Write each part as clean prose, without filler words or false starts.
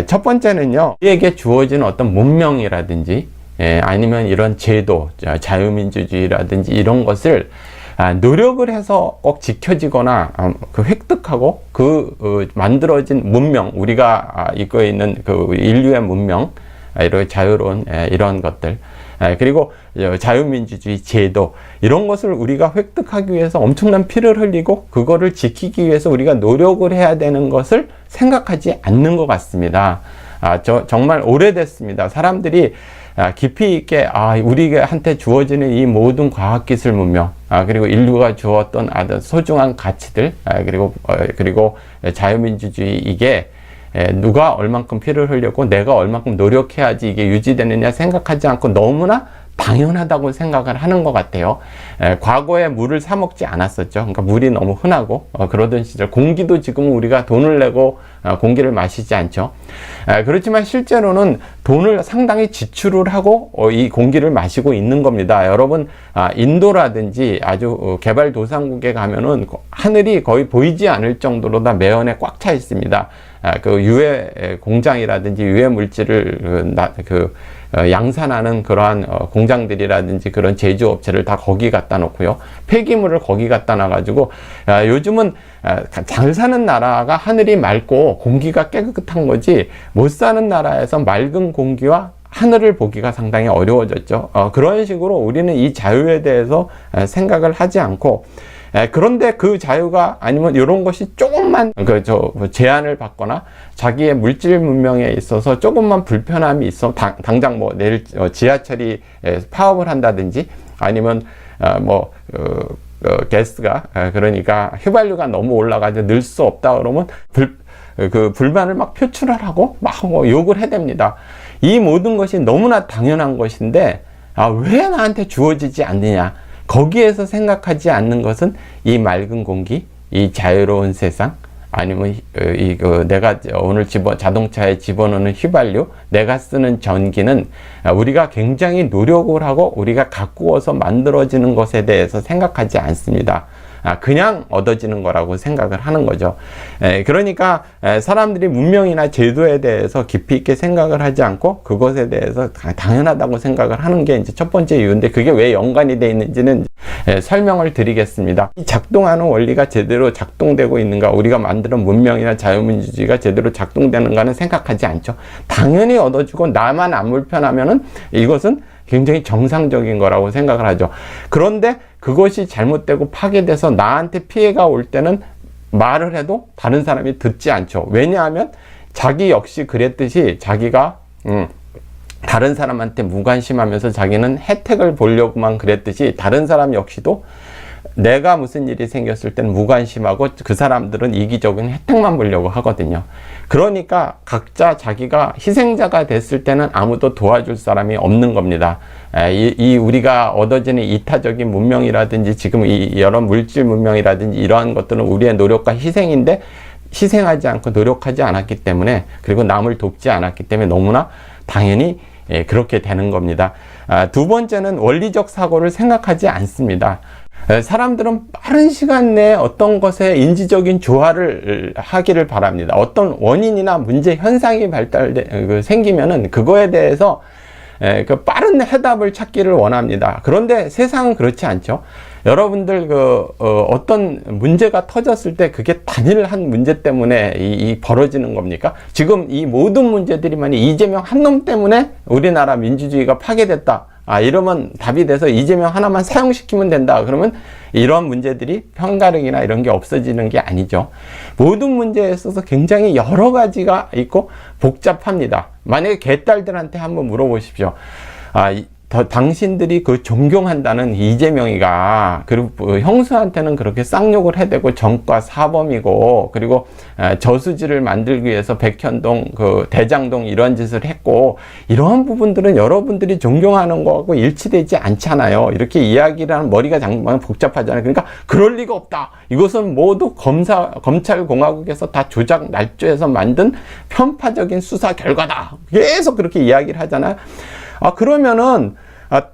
첫 번째는요, 우리에게 주어진 어떤 문명이라든지 아니면 이런 제도, 자유민주주의라든지 이런 것을 노력을 해서 꼭 지켜지거나 획득하고 만들어진 문명, 우리가 이거 있는 그 인류의 문명, 이런 자유로운 이런 것들, 그리고 자유민주주의 제도, 이런 것을 우리가 획득하기 위해서 엄청난 피를 흘리고 그거를 지키기 위해서 우리가 노력을 해야 되는 것을 생각하지 않는 것 같습니다. 정말 오래됐습니다. 사람들이 깊이 있게 우리한테 주어지는 이 모든 과학기술 문명, 그리고 인류가 주었던 아주 소중한 가치들, 그리고 자유민주주의, 이게 누가 얼만큼 피를 흘렸고 내가 얼만큼 노력해야지 이게 유지되느냐 생각하지 않고 너무나 당연하다고 생각을 하는 것 같아요. 과거에 물을 사 먹지 않았었죠. 그러니까 물이 너무 흔하고 그러던 시절, 공기도 지금 우리가 돈을 내고 공기를 마시지 않죠. 그렇지만 실제로는 돈을 상당히 지출을 하고 이 공기를 마시고 있는 겁니다. 여러분, 인도라든지 아주 개발도상국에 가면은 하늘이 거의 보이지 않을 정도로 다 매연에 꽉 차 있습니다. 그 유해 공장이라든지 유해 물질을 양산하는 그러한 공장들이라든지 그런 제조업체를 다 거기 갖다 놓고요, 폐기물을 거기 갖다 놔가지고 요즘은 잘 사는 나라가 하늘이 맑고 공기가 깨끗한 거지, 못 사는 나라에서 맑은 공기와 하늘을 보기가 상당히 어려워졌죠. 그런 식으로 우리는 이 자유에 대해서 생각을 하지 않고, 그런데 그 자유가 아니면 이런 것이 조금만 제한을 받거나 자기의 물질 문명에 있어서 조금만 불편함이 있어, 당장 뭐 내일 지하철이 파업을 한다든지 아니면 가스가, 그러니까 휘발유가 너무 올라가서 늘 수 없다 그러면 불만을 막 표출을 하고 막 욕을 해댑니다. 이 모든 것이 너무나 당연한 것인데 왜 나한테 주어지지 않느냐, 거기에서 생각하지 않는 것은 이 맑은 공기, 이 자유로운 세상, 아니면 내가 오늘 자동차에 집어넣는 휘발유, 내가 쓰는 전기는 우리가 굉장히 노력을 하고 우리가 가꾸어서 만들어지는 것에 대해서 생각하지 않습니다. 그냥 얻어지는 거라고 생각을 하는 거죠. 그러니까 사람들이 문명이나 제도에 대해서 깊이 있게 생각을 하지 않고 그것에 대해서 당연하다고 생각을 하는 게 이제 첫 번째 이유인데, 그게 왜 연관이 되어 있는지는 설명을 드리겠습니다. 이 작동하는 원리가 제대로 작동되고 있는가, 우리가 만드는 문명이나 자유민주주의가 제대로 작동되는가는 생각하지 않죠. 당연히 얻어주고 나만 안 불편하면은 이것은 굉장히 정상적인 거라고 생각을 하죠. 그런데 그것이 잘못되고 파괴돼서 나한테 피해가 올 때는 말을 해도 다른 사람이 듣지 않죠. 왜냐하면 자기 역시 그랬듯이 자기가 다른 사람한테 무관심하면서 자기는 혜택을 보려고만 그랬듯이 다른 사람 역시도 내가 무슨 일이 생겼을 땐 무관심하고 그 사람들은 이기적인 혜택만 보려고 하거든요. 그러니까 각자 자기가 희생자가 됐을 때는 아무도 도와줄 사람이 없는 겁니다. 우리가 얻어지는 이타적인 문명이라든지 지금 이 여러 물질 문명이라든지 이러한 것들은 우리의 노력과 희생인데, 희생하지 않고 노력하지 않았기 때문에, 그리고 남을 돕지 않았기 때문에 너무나 당연히 그렇게 되는 겁니다. 두 번째는 원리적 사고를 생각하지 않습니다. 사람들은 빠른 시간 내에 어떤 것에 인지적인 조화를 하기를 바랍니다. 어떤 원인이나 문제 현상이 생기면은 그거에 대해서 빠른 해답을 찾기를 원합니다. 그런데 세상은 그렇지 않죠. 여러분들 어떤 문제가 터졌을 때 그게 단일 한 문제 때문에 벌어지는 겁니까? 지금 이 모든 문제들이 이재명 한 놈 때문에 우리나라 민주주의가 파괴됐다, 이러면 답이 돼서 이재명 하나만 사용시키면 된다, 그러면 이런 문제들이 편가르기나 이런 게 없어지는 게 아니죠. 모든 문제에 있어서 굉장히 여러 가지가 있고 복잡합니다. 만약에 개딸들한테 한번 물어보십시오. 당신들이 존경한다는 이재명이가, 그리고 형수한테는 그렇게 쌍욕을 해대고 전과 사범이고, 그리고 저수지를 만들기 위해서 백현동, 대장동 이런 짓을 했고, 이러한 부분들은 여러분들이 존경하는 거하고 일치되지 않잖아요. 이렇게 이야기를 하면 머리가 정말 복잡하잖아요. 그러니까 그럴 리가 없다, 이것은 모두 검찰공화국에서 다 조작 날조해서 만든 편파적인 수사 결과다, 계속 그렇게 이야기를 하잖아요. 그러면은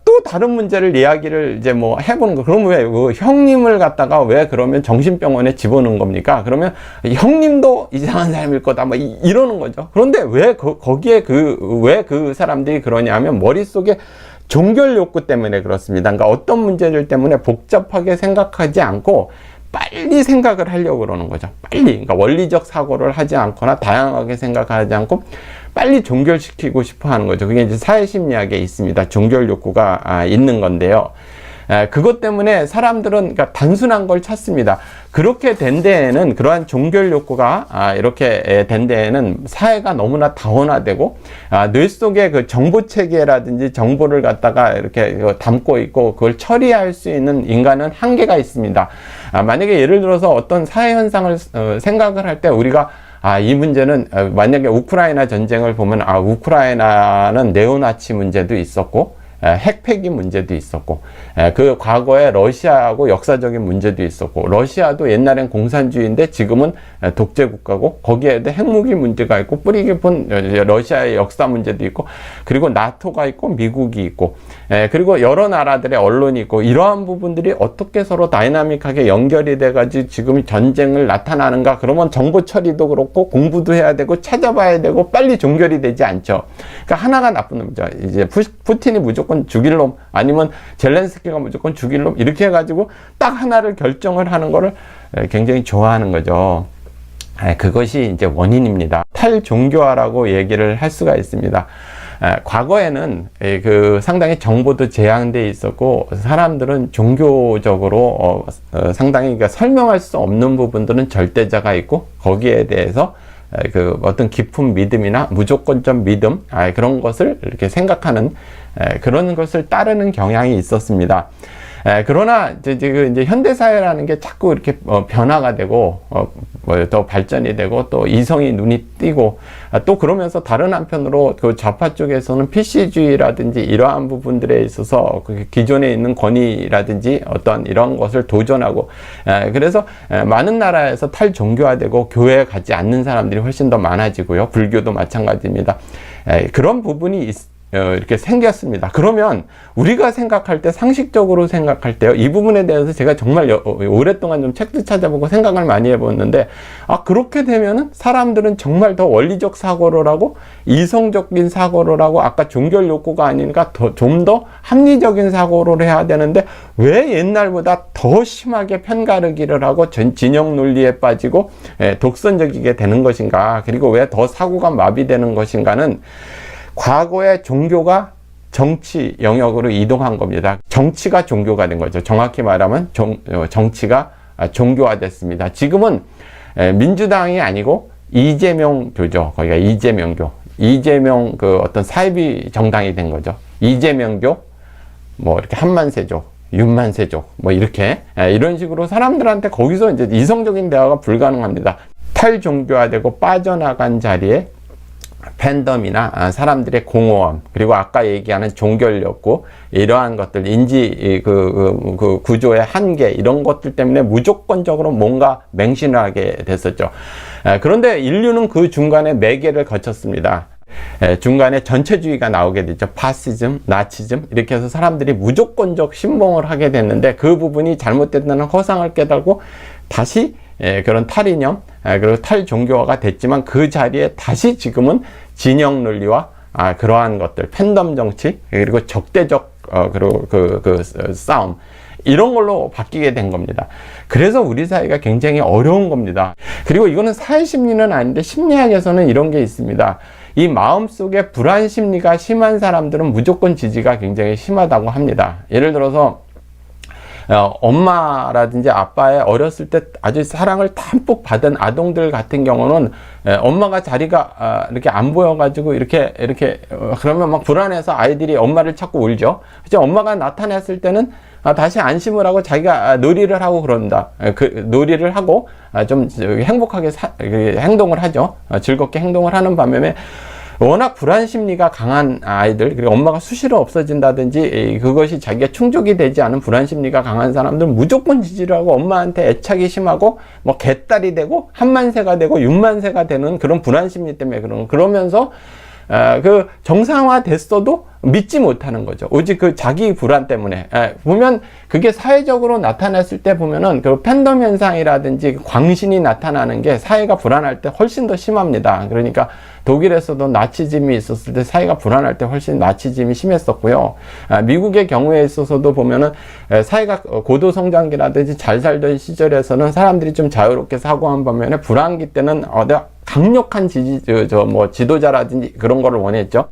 또 다른 문제를 이야기를 이제 뭐 해보는 거. 그럼 왜 그 형님을 갖다가 왜 그러면 정신병원에 집어넣은 겁니까? 그러면 형님도 이상한 사람일 거다 뭐 이러는 거죠. 그런데 왜 거기에 왜 그 사람들이 그러냐면 머릿속에 종결 욕구 때문에 그렇습니다. 그러니까 어떤 문제들 때문에 복잡하게 생각하지 않고 빨리 생각을 하려고 그러는 거죠. 빨리. 그러니까 원리적 사고를 하지 않거나 다양하게 생각하지 않고 빨리 종결시키고 싶어 하는 거죠. 그게 이제 사회심리학에 있습니다. 종결 욕구가 있는 건데요. 그것 때문에 사람들은 그러니까 단순한 걸 찾습니다. 그렇게 된 데에는 그러한 종결 욕구가 이렇게 된 데에는 사회가 너무나 다원화되고 뇌 속에 그 정보 체계라든지 정보를 갖다가 이렇게 담고 있고 그걸 처리할 수 있는 인간은 한계가 있습니다. 만약에 예를 들어서 어떤 사회 현상을 생각을 할 때 우리가 이 문제는 만약에 우크라이나 전쟁을 보면 우크라이나는 네오나치 문제도 있었고 핵폐기 문제도 있었고 그 과거에 러시아하고 역사적인 문제도 있었고 러시아도 옛날엔 공산주의인데 지금은 독재 국가고 거기에도 핵무기 문제가 있고 뿌리 깊은 러시아의 역사 문제도 있고 그리고 나토가 있고 미국이 있고 그리고 여러 나라들의 언론이 있고 이러한 부분들이 어떻게 서로 다이나믹하게 연결이 돼가지고 지금 전쟁을 나타나는가. 그러면 정보 처리도 그렇고 공부도 해야 되고 찾아봐야 되고 빨리 종결이 되지 않죠. 그러니까 하나가 나쁜 놈이죠. 이제 푸틴이 무조건 죽일 놈 아니면 젤렌스키가 무조건 죽일 놈 이렇게 해가지고 딱 하나를 결정을 하는 거를 굉장히 좋아하는 거죠. 그것이 이제 원인입니다. 탈종교화라고 얘기를 할 수가 있습니다. 과거에는 그 상당히 정보도 제한돼 있었고 사람들은 종교적으로 상당히 그러니까 설명할 수 없는 부분들은 절대자가 있고 거기에 대해서 그 어떤 깊은 믿음이나 무조건적 믿음 그런 것을 이렇게 생각하는 그런 것을 따르는 경향이 있었습니다. 그러나 이제 현대사회라는 게 자꾸 이렇게 변화가 되고 더 발전이 되고 또 이성이 눈이 띄고 또 그러면서 다른 한편으로 그 좌파 쪽에서는 PC주의라든지 이러한 부분들에 있어서 그 기존에 있는 권위라든지 어떤 이런 것을 도전하고 그래서 많은 나라에서 탈종교화되고 교회에 가지 않는 사람들이 훨씬 더 많아지고요. 불교도 마찬가지입니다. 그런 부분이 이렇게 생겼습니다. 그러면 우리가 생각할 때 상식적으로 생각할 때요. 이 부분에 대해서 제가 정말 오랫동안 좀 책도 찾아보고 생각을 많이 해봤는데 그렇게 되면은 사람들은 정말 더 원리적 사고를 하고 이성적인 사고를 하고 아까 종결 욕구가 아니니까 좀 더 합리적인 사고를 해야 되는데 왜 옛날보다 더 심하게 편가르기를 하고 진영 논리에 빠지고 독선적이게 되는 것인가. 그리고 왜 더 사고가 마비되는 것인가는 과거의 종교가 정치 영역으로 이동한 겁니다. 정치가 종교가 된 거죠. 정확히 말하면 정치가 종교화됐습니다. 지금은 민주당이 아니고 이재명 교죠. 거기가 이재명교. 이재명 그 어떤 사이비 정당이 된 거죠. 이재명교, 뭐 이렇게 한만세족, 윤만세족, 뭐 이렇게 이런 식으로 사람들한테 거기서 이제 이성적인 대화가 불가능합니다. 탈종교화되고 빠져나간 자리에 팬덤이나 사람들의 공허함 그리고 아까 얘기하는 종결욕구 이러한 것들 인지 그 구조의 한계 이런 것들 때문에 무조건적으로 뭔가 맹신을 하게 됐었죠. 그런데 인류는 그 중간에 매개를 거쳤습니다. 중간에 전체주의가 나오게 됐죠. 파시즘, 나치즘 이렇게 해서 사람들이 무조건적 신봉을 하게 됐는데 그 부분이 잘못됐다는 허상을 깨달고 다시 그런 탈이념 그리고 탈종교화가 됐지만 그 자리에 다시 지금은 진영 논리와 그러한 것들 팬덤 정치 그리고 적대적 그리고 그 싸움 이런 걸로 바뀌게 된 겁니다. 그래서 우리 사회가 굉장히 어려운 겁니다. 그리고 이거는 사회심리는 아닌데 심리학에서는 이런 게 있습니다. 이 마음속에 불안 심리가 심한 사람들은 무조건 지지가 굉장히 심하다고 합니다. 예를 들어서 엄마라든지 아빠의 어렸을 때 아주 사랑을 담뿍 받은 아동들 같은 경우는 엄마가 자리가 이렇게 안 보여가지고 이렇게 그러면 막 불안해서 아이들이 엄마를 찾고 울죠. 그죠? 엄마가 나타났을 때는 다시 안심을 하고 자기가 놀이를 하고 그런다. 그 놀이를 하고 좀 행복하게 행동을 하죠. 즐겁게 행동을 하는 반면에 워낙 불안 심리가 강한 아이들 그리고 엄마가 수시로 없어진다든지 그것이 자기가 충족이 되지 않은 불안 심리가 강한 사람들은 무조건 지지를 하고 엄마한테 애착이 심하고 뭐 개딸이 되고 한만세가 되고 육만세가 되는 그런 불안 심리 때문에 그러면서 그 정상화됐어도 믿지 못하는 거죠. 오직 그 자기 불안 때문에. 보면 그게 사회적으로 나타났을 때 보면은 그 팬덤 현상이라든지 광신이 나타나는 게 사회가 불안할 때 훨씬 더 심합니다. 그러니까 독일에서도 나치즘이 있었을 때 사회가 불안할 때 훨씬 나치즘이 심했었고요. 미국의 경우에 있어서도 보면은 사회가 고도 성장기라든지 잘 살던 시절에서는 사람들이 좀 자유롭게 사고한 반면에 불안기 때는 강력한 지도자라든지 그런 거를 원했죠.